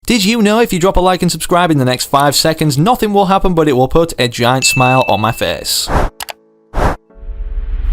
Did you know if you drop a like and subscribe in the next 5 seconds, nothing will happen but it will put a giant smile on my face?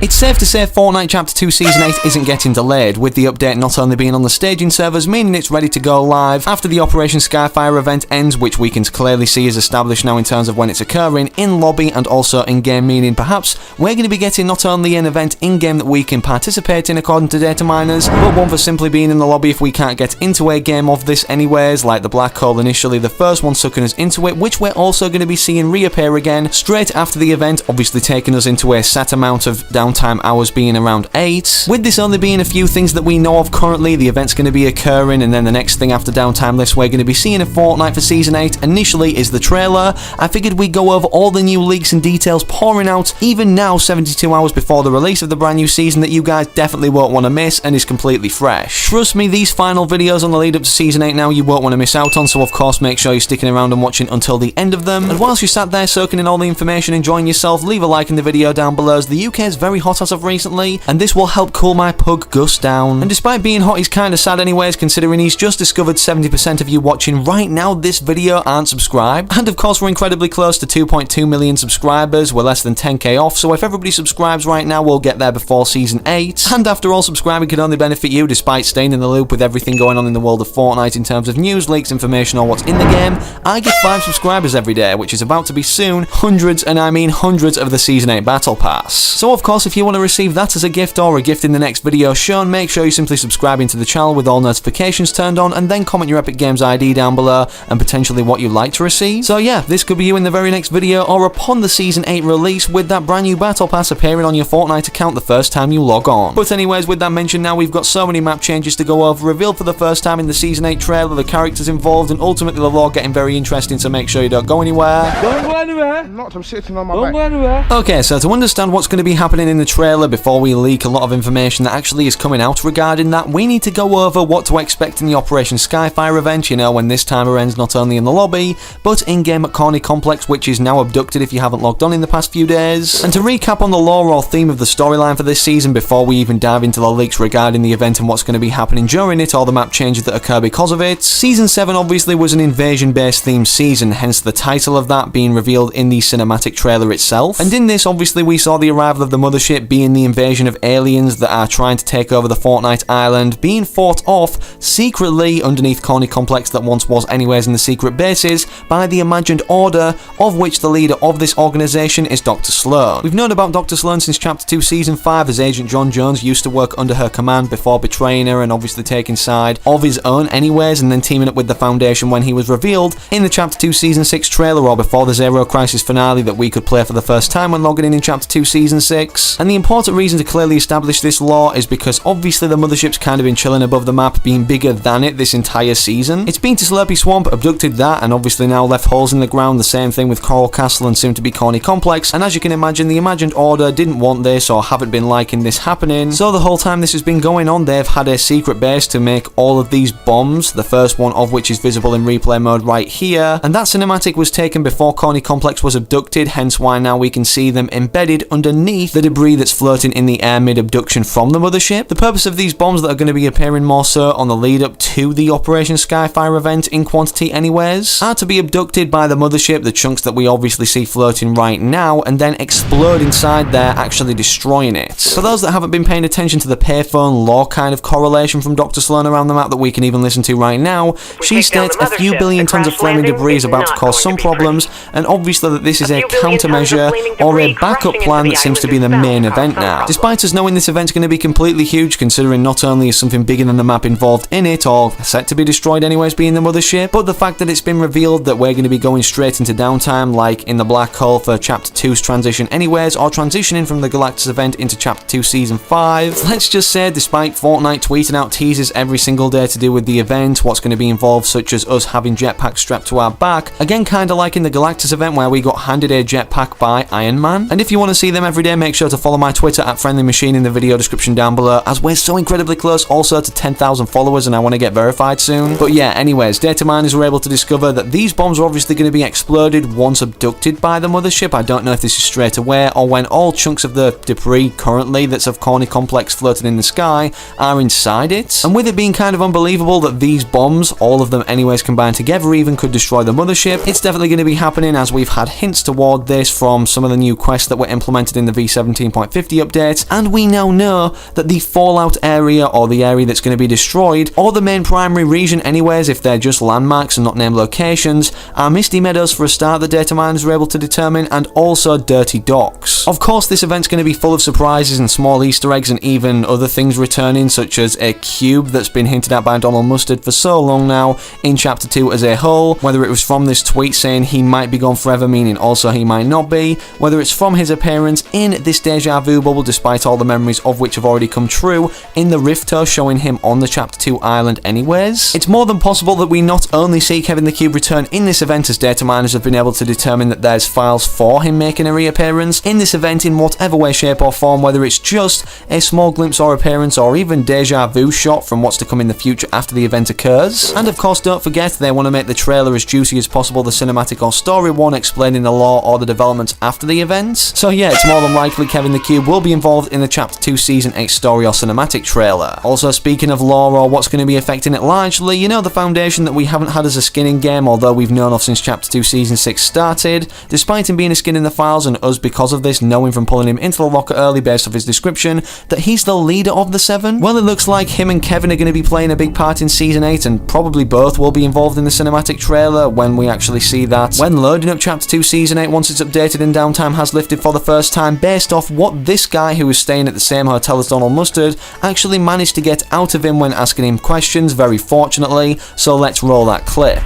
It's safe to say Fortnite Chapter 2 Season 8 isn't getting delayed, with the update not only being on the staging servers, meaning it's ready to go live after the Operation Skyfire event ends, which we can clearly see is established now in terms of when it's occurring, in lobby and also in-game, meaning perhaps we're going to be getting not only an event in-game that we can participate in according to data miners, but one for simply being in the lobby if we can't get into a game of this anyways, like the Black Hole initially, the first one sucking us into it, which we're also going to be seeing reappear again straight after the event, obviously taking us into a set amount of downtime hours being around 8. With this only being a few things that we know of currently, the event's going to be occurring, and then the next thing after downtime list we're going to be seeing a Fortnite for Season 8 initially is the trailer. I figured we'd go over all the new leaks and details pouring out even now 72 hours before the release of the brand new season that you guys definitely won't want to miss and is completely fresh. Trust me, these final videos on the lead up to Season 8 now you won't want to miss out on, so of course make sure you're sticking around and watching until the end of them. And whilst you're sat there soaking in all the information, enjoying yourself, leave a like in the video down below as the UK is very hot as of recently, and this will help cool my pug Gus down. And despite being hot, he's kinda sad anyways, considering he's just discovered 70% of you watching right now this video aren't subscribed. And of course we're incredibly close to 2.2 million subscribers, we're less than 10k off, so if everybody subscribes right now we'll get there before Season 8. And after all, subscribing can only benefit you despite staying in the loop with everything going on in the world of Fortnite in terms of news, leaks, information, or what's in the game. I get 5 subscribers every day, which is about to be soon hundreds, and I mean hundreds, of the Season 8 Battle Pass. So of course if you want to receive that as a gift or a gift in the next video shown, make sure you simply subscribing to the channel with all notifications turned on, and then comment your Epic Games ID down below and potentially what you'd like to receive. So yeah, this could be you in the very next video or upon the Season 8 release with that brand new Battle Pass appearing on your Fortnite account the first time you log on. But anyways, with that mentioned, now we've got so many map changes to go over, revealed for the first time in the Season 8 trailer, the characters involved, and ultimately the lore getting very interesting, so make sure you don't go anywhere. Don't go anywhere! I'm not, I'm sitting on my back. Don't go anywhere! Okay, so to understand what's going to be happening in the trailer before we leak a lot of information that actually is coming out regarding that, we need to go over what to expect in the Operation Skyfire event, you know, when this timer ends not only in the lobby, but in-game at Corny Complex, which is now abducted if you haven't logged on in the past few days. And to recap on the lore or theme of the storyline for this season before we even dive into the leaks regarding the event and what's going to be happening during it, or the map changes that occur because of it. Season 7 obviously was an invasion-based themed season, hence the title of that being revealed in the cinematic trailer itself. And in this, obviously, we saw the arrival of the mothership being the invasion of aliens that are trying to take over the Fortnite island, being fought off secretly underneath Corny Complex that once was anyways in the secret bases by the Imagined Order, of which the leader of this organization is Dr. Sloan. We've known about Dr. Sloan since Chapter 2 Season 5, as Agent John Jones used to work under her command before betraying her and obviously taking side of his own anyways, and then teaming up with the Foundation when he was revealed in the Chapter 2 Season 6 trailer, or before the Zero Crisis finale that we could play for the first time when logging in Chapter 2 Season 6. And the important reason to clearly establish this lore is because obviously the mothership's kind of been chilling above the map, being bigger than it this entire season. It's been to Slurpy Swamp, abducted that, and obviously now left holes in the ground. The same thing with Coral Castle and soon to be Corny Complex, and as you can imagine, the Imagined Order didn't want this or haven't been liking this happening, so the whole time this has been going on they've had a secret base to make all of these bombs, the first one of which is visible in replay mode right here, and that cinematic was taken before Corny Complex was abducted, hence why now we can see them embedded underneath the debris that's floating in the air mid-abduction from the mothership. The purpose of these bombs that are going to be appearing more so on the lead up to the Operation Skyfire event in quantity anyways, are to be abducted by the mothership, the chunks that we obviously see floating right now, and then explode inside there, actually destroying it. For those that haven't been paying attention to the payphone lore kind of correlation from Dr. Sloan around the map that we can even listen to right now, she states a few billion tons of flaming debris is about to cause some problems, and obviously that this is a countermeasure or a backup plan that seems to be the main event now. Despite us knowing this event's going to be completely huge, considering not only is something bigger than the map involved in it, or set to be destroyed anyways being the mothership, but the fact that it's been revealed that we're going to be going straight into downtime like in the Black Hole for Chapter 2's transition anyways, or transitioning from the Galactus event into Chapter 2 Season 5. Let's just say, despite Fortnite tweeting out teasers every single day to do with the event, what's going to be involved, such as us having jetpacks strapped to our back, again kinda like in the Galactus event where we got handed a jetpack by Iron Man. And if you want to see them every day, make sure to follow my Twitter at Friendly Machine in the video description down below, as we're so incredibly close also to 10,000 followers and I want to get verified soon. But yeah, anyways, data miners were able to discover that these bombs are obviously going to be exploded once abducted by the mothership. I don't know if this is straight away or when all chunks of the debris currently that's of Corny Complex floating in the sky are inside it. And with it being kind of unbelievable that these bombs, all of them anyways combined together, even could destroy the mothership, it's definitely going to be happening, as we've had hints toward this from some of the new quests that were implemented in the V17.50 update, and we now know that the fallout area, or the area that's going to be destroyed, or the main primary region anyways, if they're just landmarks and not named locations, are Misty Meadows for a start that data miners were able to determine, and also Dirty Docks. Of course, this event's going to be full of surprises and small Easter eggs and even other things returning, such as a cube that's been hinted at by Donald Mustard for so long now in Chapter 2 as a whole, whether it was from this tweet saying he might be gone forever, meaning also he might not be, whether it's from his appearance in this deja vu bubble despite all the memories of which have already come true in the Rifto showing him on the Chapter 2 island anyways. It's more than possible that we not only see Kevin the Cube return in this event, as data miners have been able to determine that there's files for him making a reappearance in this event in whatever way, shape or form, whether it's just a small glimpse or appearance or even deja vu shot from what's to come in the future after the event occurs. And of course, don't forget, they want to make the trailer as juicy as possible, the cinematic or story one explaining the lore or the developments after the event. So yeah, it's more than likely Kevin the Cube will be involved in the Chapter 2 Season 8 story or cinematic trailer. Also, speaking of lore or what's going to be affecting it largely, you know, the Foundation that we haven't had as a skin in game, although we've known of since Chapter 2 Season 6 started, despite him being a skin in the files and us because of this knowing from pulling him into the locker early based off his description that he's the leader of the Seven. Well, it looks like him and Kevin are going to be playing a big part in Season 8, and probably both will be involved in the cinematic trailer when we actually see that. When loading up Chapter 2 Season 8 once it's updated and downtime has lifted for the first time, based off what this guy who was staying at the same hotel as Donald Mustard actually managed to get out of him when asking him questions, very fortunately. So let's roll that clip.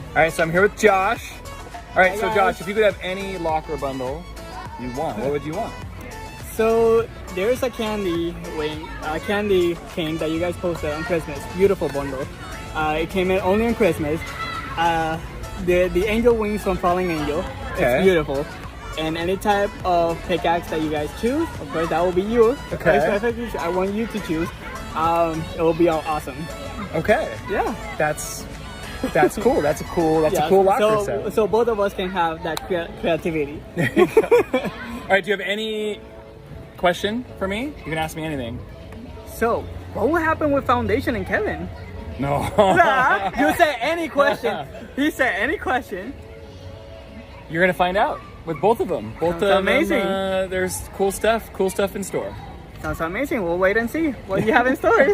Alright, so I'm here with Josh. Alright, so Josh, if you could have any locker bundle you want, what would you want? So there's a candy cane that you guys posted on Christmas. Beautiful bundle. It came in only on Christmas. The angel wings from Falling Angel. Okay. It's beautiful. And any type of pickaxe that you guys choose, of course that will be you. Okay. I want you to choose. It will be all awesome. Okay. Yeah. That's cool. That's a cool locker set. So both of us can have that creativity. Alright, do you have any question for me? You can ask me anything. So, what will happen with Foundation and Kevin? No. You said any question. He said any question. You're gonna find out with both of them. Both Sounds amazing. There's cool stuff in store. Sounds amazing. We'll wait and see what you have in store.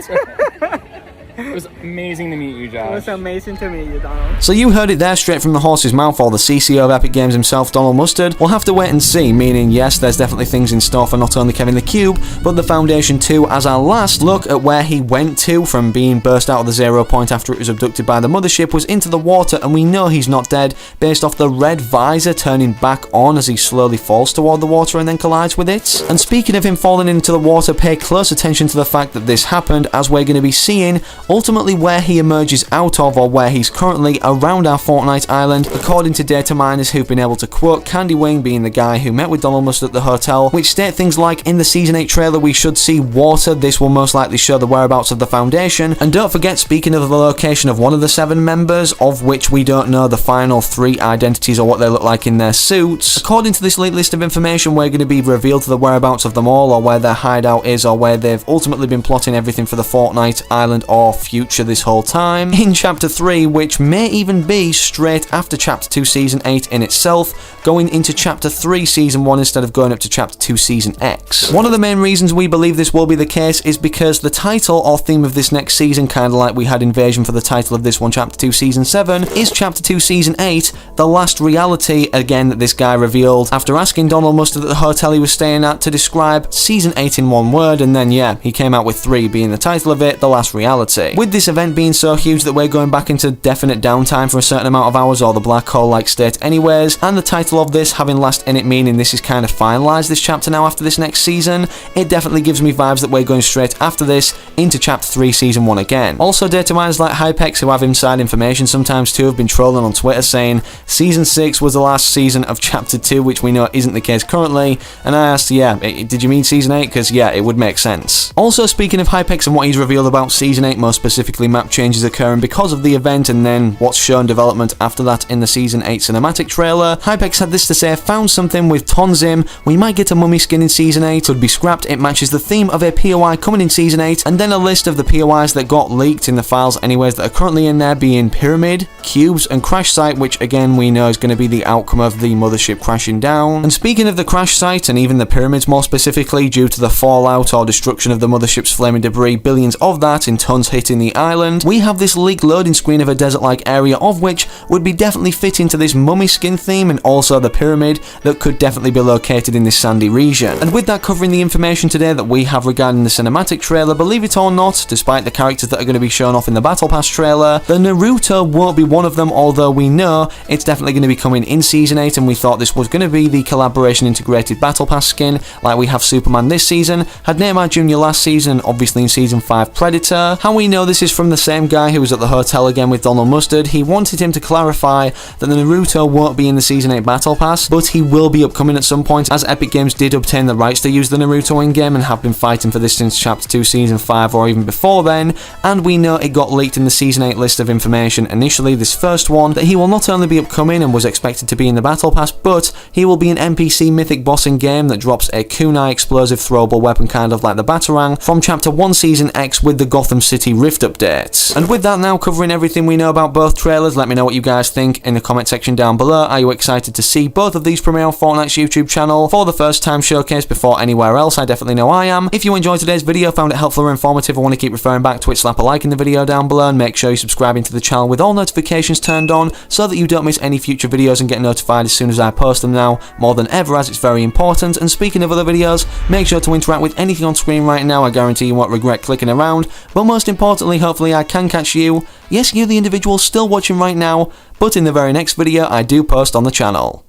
It was amazing to meet you, Josh. It was amazing to meet you, Donald. So you heard it there straight from the horse's mouth, or the CCO of Epic Games himself, Donald Mustard. We'll have to wait and see, meaning yes, there's definitely things in store for not only Kevin the Cube, but the Foundation too, as our last look at where he went to from being burst out of the 0 point after it was abducted by the mothership was into the water, and we know he's not dead based off the red visor turning back on as he slowly falls toward the water and then collides with it. And speaking of him falling into the water, pay close attention to the fact that this happened, as we're going to be seeing ultimately where he emerges out of, or where he's currently around our Fortnite island, according to data miners who've been able to quote Candy Wing, being the guy who met with Donald Mustard at the hotel, which state things like, in the Season 8 trailer we should see water, this will most likely show the whereabouts of the Foundation, and don't forget, speaking of the location of one of the 7 members, of which we don't know the final 3 identities or what they look like in their suits, according to this leaked list of information we're going to be revealed to the whereabouts of them all, or where their hideout is, or where they've ultimately been plotting everything for the Fortnite island or future this whole time, in Chapter 3, which may even be straight after Chapter 2 Season 8 in itself, going into Chapter 3 Season 1 instead of going up to Chapter 2 Season X. One of the main reasons we believe this will be the case is because the title or theme of this next season, kind of like we had Invasion for the title of this one, Chapter 2 Season 7, is Chapter 2 Season 8, the last reality, again, that this guy revealed after asking Donald Mustard at the hotel he was staying at to describe Season 8 in one word, and then yeah, he came out with 3 being the title of it, the last reality. be. With this event being so huge that we're going back into definite downtime for a certain amount of hours, or the black hole-like state anyways, and the title of this having last in it meaning this is kind of finalised this chapter now after this next season, it definitely gives me vibes that we're going straight after this into chapter 3 season 1 again. Also, data miners like Hypex, who have inside information sometimes too, have been trolling on Twitter saying season 6 was the last season of chapter 2, which we know isn't the case currently, and I asked, yeah, did you mean season 8? Because yeah, it would make sense. Also, speaking of Hypex and what he's revealed about season 8, most specifically map changes occurring because of the event and then what's shown development after that in the season 8 cinematic trailer, Hypex had this to say: found something with Tonzim, we might get a mummy skin in season 8, could be scrapped, it matches the theme of a POI coming in season 8, and then a list of the POIs that got leaked in the files anyways that are currently in there being Pyramid, Cubes, and Crash Site, which again we know is going to be the outcome of the mothership crashing down. And speaking of the Crash Site and even the Pyramids more specifically, due to the fallout or destruction of the mothership's flaming debris, billions of that in tons hitting the island, we have this leaked loading screen of a desert-like area of which would be definitely fit into this mummy skin theme, and also the pyramid that could definitely be located in this sandy region. And with that covering the information today that we have regarding the cinematic trailer, believe it or not, despite the characters that are going to be shown off in the Battle Pass trailer, the Naruto won't be one of them, although we know it's definitely going to be coming in season 8, and we thought this was going to be the collaboration integrated Battle Pass skin, like we have Superman this season, had Junya last season, obviously in season 5 Predator. How we know this is from the same guy who was at the hotel again with Donald Mustard, he wanted him to clarify that the Naruto won't be in the season 8 Battle Pass, but he will be upcoming at some point, as Epic Games did obtain the rights to use the Naruto in-game and have been fighting for this since chapter 2 season 5 or even before then, and we know it got leaked in the season 8 list of information initially, this first one, that he will not only be upcoming and was expected to be in the Battle Pass, but he will be an NPC mythic boss in game that drops a kunai explosive throwable weapon kind of like the Batarang from chapter 1 season X with the Gotham City Rift updates. And with that now covering everything we know about both trailers, let me know what you guys think in the comment section down below. Are you excited to see both of these premiere on Fortnite's YouTube channel for the first time showcase before anywhere else? I definitely know I am. If you enjoyed today's video, found it helpful or informative, or want to keep referring back to it, slap a like in the video down below, and make sure you're subscribing to the channel with all notifications turned on so that you don't miss any future videos and get notified as soon as I post them now, more than ever, as it's very important. And speaking of other videos, make sure to interact with anything on screen right now. I guarantee you won't regret clicking around, but most importantly, hopefully I can catch you, yes, you the individual still watching right now, but in the very next video I do post on the channel.